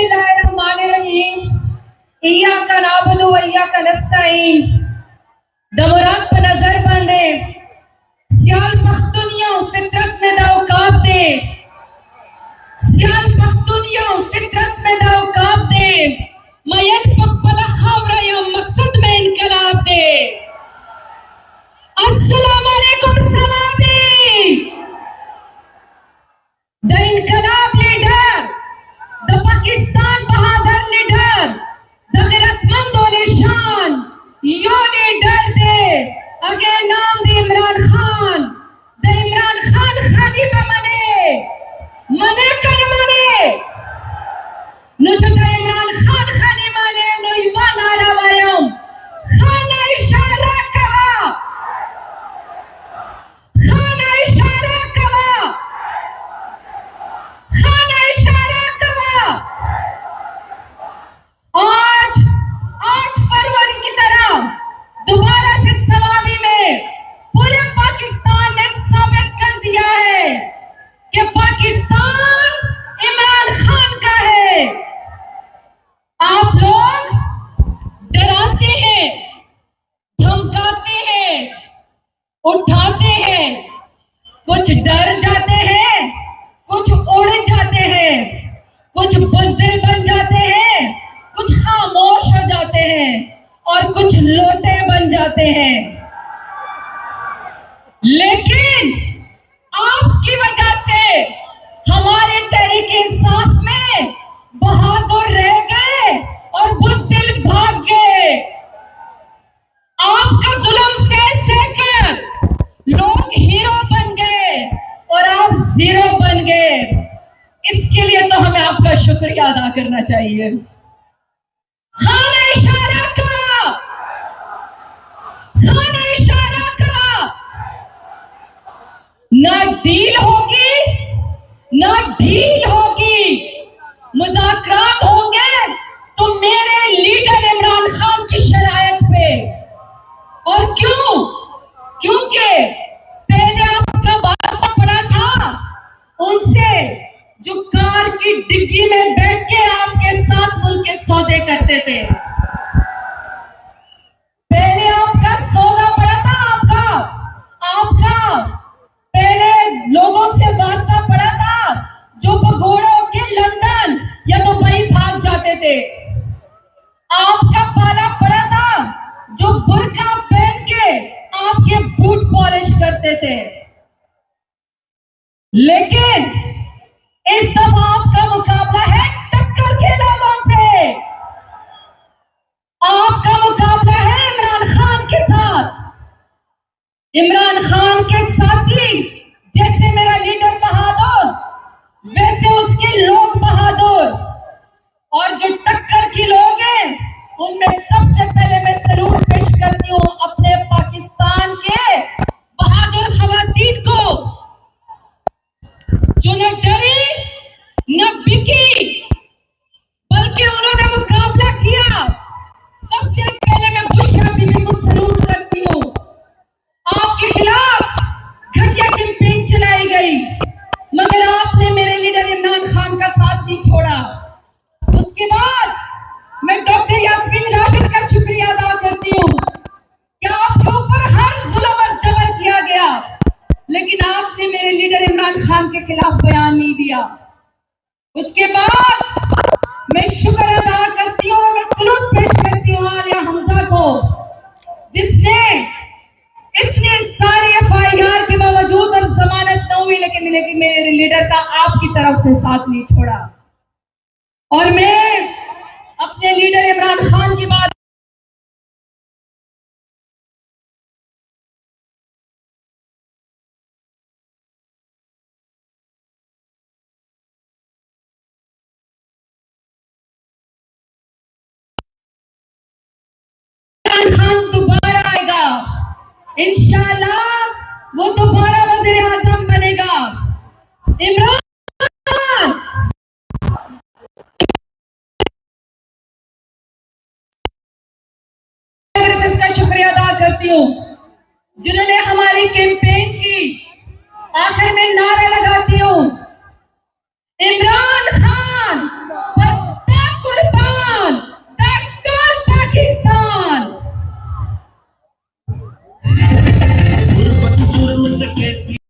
बिस्मिल्लाहिर्रहमानिर्रहीम इय्याका नअबुदु व इय्याका नस्तईन दमुराद पर नजर बांधे सियाल पख्तूनियों फितरत में दौकाब दे सियाल पख्तूनियों फितरत में दौकाब दे मयन पखपला खावरा या मकसद में इनकलाब दे। अस्सलाम वालेकुम सलामी द इनकलाब लीडर द पाकिस्तान बहादुर लीडर द गैरतमंद और निशान यो लीडर दे अगे नाम दे इमरान खान खानी पे मने कर मने नुजो द इमरान खान खानी माने नो युवा नारा वायम खाना इशारा कवा खाना इशारा कवा खाना इशारा कवा। आज 8 फरवरी की तरह दोबारा से सलामी में पूरे पाकिस्तान ने साबित कर दिया है कि पाकिस्तान इमरान खान का है। आप लोग डराते हैं, धमकाते हैं, उठाते हैं, कुछ डर जाते हैं, कुछ उड़ जाते हैं, कुछ बुज़दिल बन जाते हैं, कुछ खामोश हो जाते हैं और कुछ लोटे बन जाते हैं। लेकिन आपकी वजह से हमारे तहरीक इंसाफ में बहादुर रह गए और बुज़दिल भाग गए। आपका जुल्म सह कर लोग हीरो बन गए और आप जीरो बन गए। इसके लिए तो हमें आपका शुक्रिया अदा करना चाहिए। खाना इशारा करा, खाना इशारा करा। ना डील होगी ना ढील होगी, मुज़ाकरात होंगे तो मेरे लीडर इमरान खान की शरायत पे। और क्यों? क्योंकि पहले आपका वास्ता पड़ा था उनसे जो कार की डिग्गी में बैठ के आपके साथ मुल्क के सौदे करते थे। पहले आपका सौदा पड़ा था, आपका पहले लोगों से वास्ता पड़ा था जो भगोड़ों के लंदन या दुबई भाग जाते थे। आपका पाला पड़ा था जो बुर्का पहन के आपके बूट पॉलिश करते थे। लेकिन इस दफा आपका मुकाबला है टक्कर के लोगों से। आपका मुकाबला है इमरान खान के साथ। इमरान खान के साथी जैसे मेरा लीडर बहादुर, वैसे उसके लोग बहादुर। और जो टक्कर के लोग हैं उनमें सबसे पहले मैं सलूट पेश करती हूँ अपने पाकिस्तान के बहादुर खवातीन को, जो न डरी न बिकी बल्कि उन्होंने मुकाबला किया। सबसे पहले मैं बुशरा बीबी को सलूट करती हूँ। आपके खिलाफ घटिया कैंपेन चलाई गई मगर आपने मेरे लीडर इमरान खान का साथ नहीं छोड़ा। उसके बाद मैं डॉक्टर यास्मीन राशिद का शुक्रिया अदा करती हूँ कि आपके ऊपर हर जुल्म और जबर किया गया लेकिन आपने मेरे लीडर इमरान खान के खिलाफ बयान नहीं दिया। उसके बाद मैं शुक्र अदा करती हूँ, मैं सलूट पेश करती हूँ आलिया हमजा को, जिसने इतने सारे FIR के बावजूद और जमानत न हुई लेकिन मेरे लीडर का आपकी तरफ से साथ नहीं छोड़ा। और मैं अपने लीडर इमरान खान की बात खान दोबारा आएगा इंशाल्लाह, वो दोबारा वज़ीर आज़म बनेगा। इमरान इसका शुक्रिया अदा करती हूँ जिन्होंने हमारी कैंपेन की। आखिर में नारे लगाती हूँ